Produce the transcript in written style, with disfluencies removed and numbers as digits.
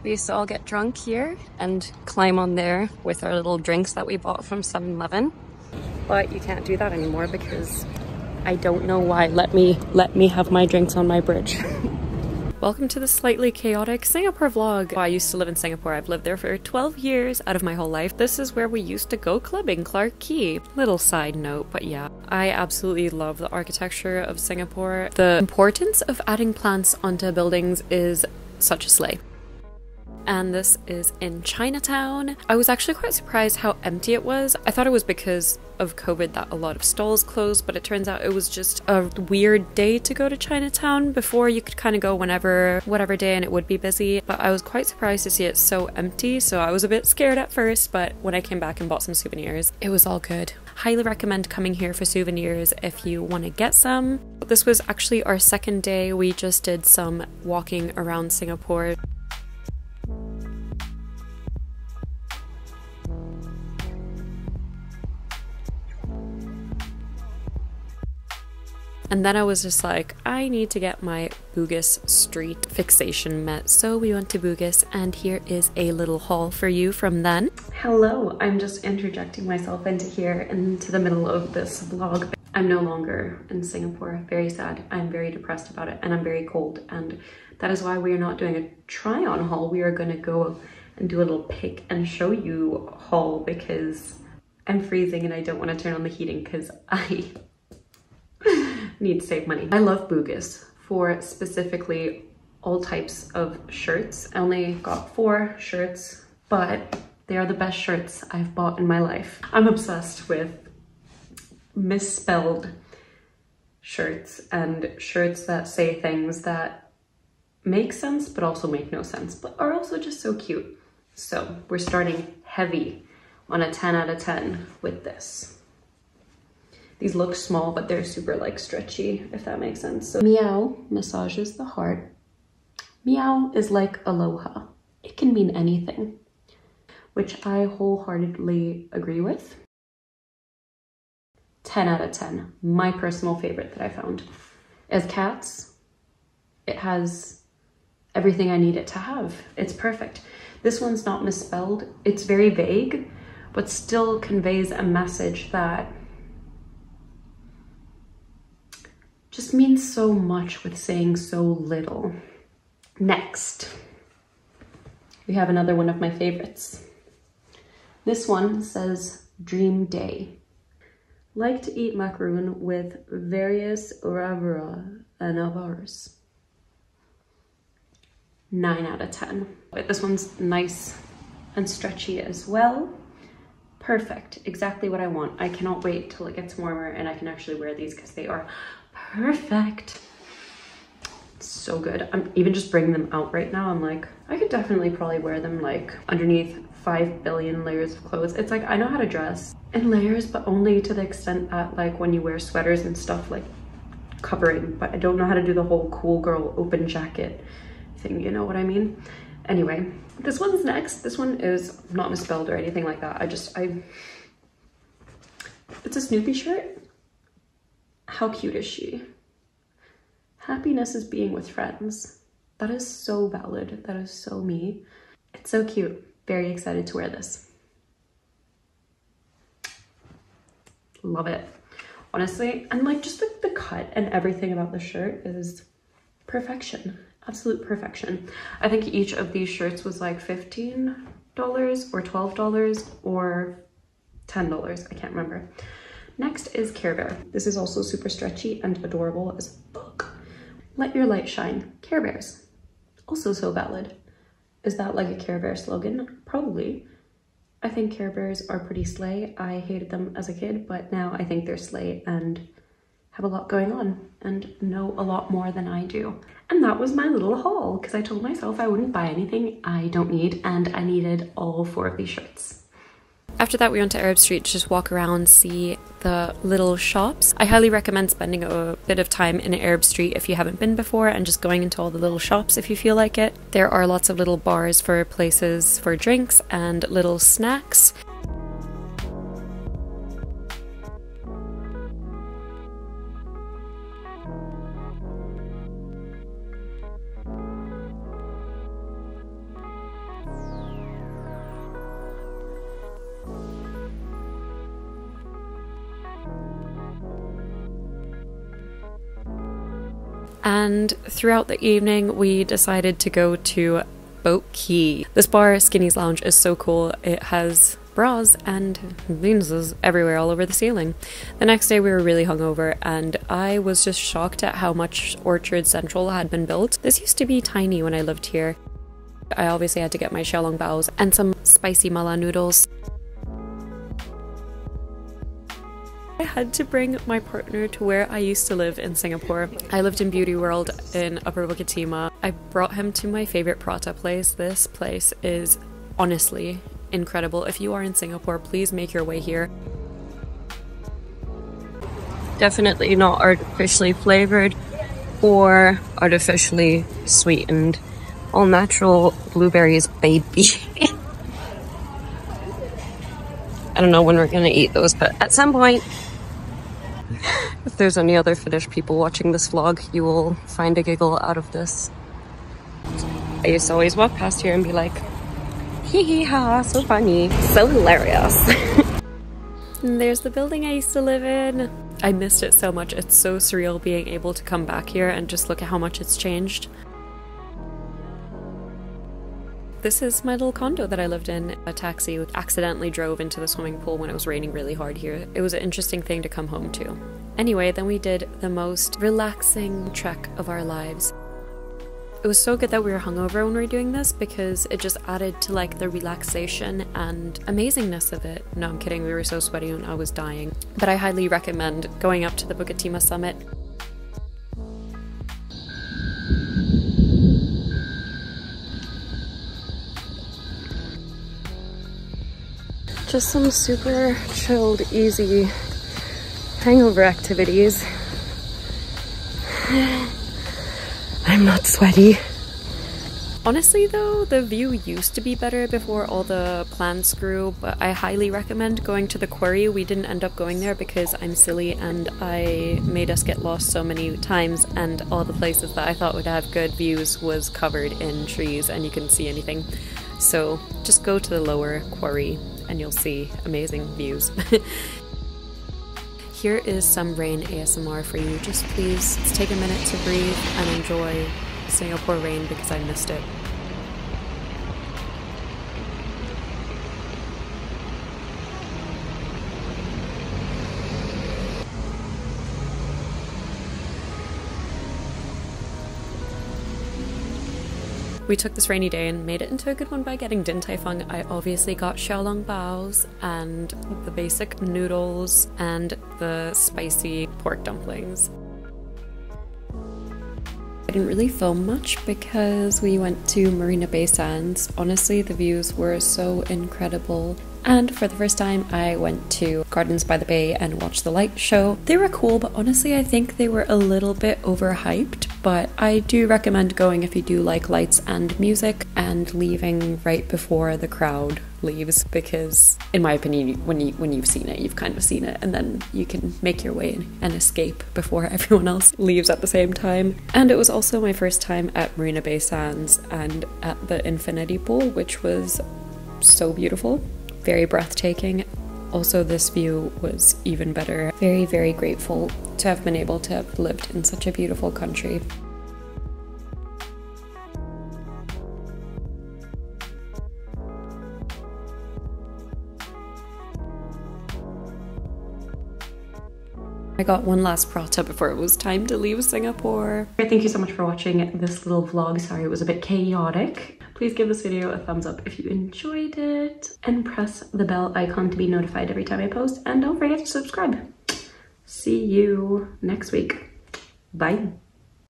We used to all get drunk here and climb on there with our little drinks that we bought from 7-Eleven. But you can't do that anymore because I don't know why. Let me have my drinks on my bridge. Welcome to the slightly chaotic Singapore vlog. I used to live in Singapore. I've lived there for 12 years out of my whole life. This is where we used to go clubbing, Clarke Quay. Little side note, but yeah. I absolutely love the architecture of Singapore. The importance of adding plants onto buildings is such a slay. And this is in Chinatown. I was actually quite surprised how empty it was. I thought it was because of COVID that a lot of stalls closed, but it turns out it was just a weird day to go to Chinatown. Before you could kind of go whatever day and it would be busy, but I was quite surprised to see it so empty, so I was a bit scared at first, but when I came back and bought some souvenirs, it was all good. Highly recommend coming here for souvenirs if you want to get some. This was actually our second day. We just did some walking around Singapore. And then I was just like, I need to get my Bugis Street fixation met. So we went to Bugis, and here is a little haul for you from then. Hello, I'm just interjecting myself into here into the middle of this vlog. I'm no longer in Singapore. Very sad. I'm very depressed about it, and I'm very cold. And that is why we are not doing a try-on haul. We are gonna go and do a little pick and show you haul because I'm freezing and I don't want to turn on the heating because I need to save money. I love Bugis for specifically all types of shirts. I only got 4 shirts, but they are the best shirts I've bought in my life. I'm obsessed with misspelled shirts and shirts that say things that make sense but also make no sense, but are also just so cute. So we're starting heavy on a 10 out of 10 with this. These look small, but they're super like stretchy, if that makes sense. So meow massages the heart. Meow is like aloha. It can mean anything, which I wholeheartedly agree with. 10 out of 10. My personal favorite that I found. As cats, it has everything I need it to have. It's perfect. This one's not misspelled. It's very vague, but still conveys a message that just means so much with saying so little. Next, we have another one of my favorites. This one says, Dream Day. Like to eat macaroon with various ravura and avars. 9 out of 10. But this one's nice and stretchy as well. Perfect, exactly what I want. I cannot wait till it gets warmer and I can actually wear these because they are perfect. So good. I'm even just bringing them out right now. I'm like, I could definitely probably wear them like underneath 5 billion layers of clothes. It's like, I know how to dress in layers, but only to the extent that like when you wear sweaters and stuff, like covering, but I don't know how to do the whole cool girl open jacket thing, you know what I mean? Anyway, this one's next. This one is not misspelled or anything like that. It's a Snoopy shirt. How cute is she? Happiness is being with friends. That is so valid. That is so me. It's so cute. Very excited to wear this. Love it. Honestly, and like just the cut and everything about the shirt is perfection. Absolute perfection. I think each of these shirts was like $15 or $12 or $10. I can't remember. Next is Care Bear. This is also super stretchy and adorable as fuck. Let your light shine. Care Bears. Also so valid. Is that like a Care Bear slogan? Probably. I think Care Bears are pretty slay. I hated them as a kid, but now I think they're slay and have a lot going on and know a lot more than I do. And that was my little haul because I told myself I wouldn't buy anything I don't need, and I needed all 4 of these shirts. After that, we went to Arab Street to just walk around, see the little shops. I highly recommend spending a bit of time in Arab Street if you haven't been before and just going into all the little shops if you feel like it. There are lots of little bars for places for drinks and little snacks. And throughout the evening, we decided to go to Boat Quay. This bar, Skinny's Lounge, is so cool. It has bras and Venuses everywhere all over the ceiling. The next day we were really hungover and I was just shocked at how much Orchard Central had been built. This used to be tiny when I lived here. I obviously had to get my xiaolong baos and some spicy mala noodles. I had to bring my partner to where I used to live in Singapore. I lived in Beauty World in Upper Bukit Timah. I brought him to my favorite prata place. This place is honestly incredible. If you are in Singapore, please make your way here. Definitely not artificially flavored or artificially sweetened. All natural blueberries, baby. I don't know when we're gonna eat those, but at some point. If there's any other Finnish people watching this vlog, you will find a giggle out of this. I used to always walk past here and be like, hee hee ha, so funny, so hilarious. And there's the building I used to live in. I missed it so much. It's so surreal being able to come back here and just look at how much it's changed. This is my little condo that I lived in. A taxi accidentally drove into the swimming pool when it was raining really hard here. It was an interesting thing to come home to. Anyway, then we did the most relaxing trek of our lives. It was so good that we were hungover when we were doing this because it just added to like the relaxation and amazingness of it. No, I'm kidding, we were so sweaty and I was dying. But I highly recommend going up to the Bukit Timah summit. Just some super chilled, easy hangover activities. I'm not sweaty. Honestly though, the view used to be better before all the plants grew, but I highly recommend going to the quarry. We didn't end up going there because I'm silly and I made us get lost so many times, and all the places that I thought would have good views was covered in trees and you couldn't see anything. So just go to the lower quarry and you'll see amazing views. Here is some rain ASMR for you. Just please take a minute to breathe and enjoy Singapore rain because I missed it. We took this rainy day and made it into a good one by getting Din Tai Fung. I obviously got xiaolong baos and the basic noodles and the spicy pork dumplings. I didn't really film much because we went to Marina Bay Sands. Honestly, the views were so incredible. And for the first time, I went to Gardens by the Bay and watched the light show. They were cool, but honestly, I think they were a little bit overhyped. But I do recommend going if you do like lights and music, and leaving right before the crowd leaves, because in my opinion, when you've seen it, you've kind of seen it, and then you can make your way and escape before everyone else leaves at the same time. And it was also my first time at Marina Bay Sands and at the infinity pool, which was so beautiful. Very breathtaking. Also, this view was even better. Very, very grateful to have been able to have lived in such a beautiful country. I got one last prata before it was time to leave Singapore. Thank you so much for watching this little vlog. Sorry it was a bit chaotic. Please give this video a thumbs up if you enjoyed it, and press the bell icon to be notified every time I post, and don't forget to subscribe. See you next week. Bye.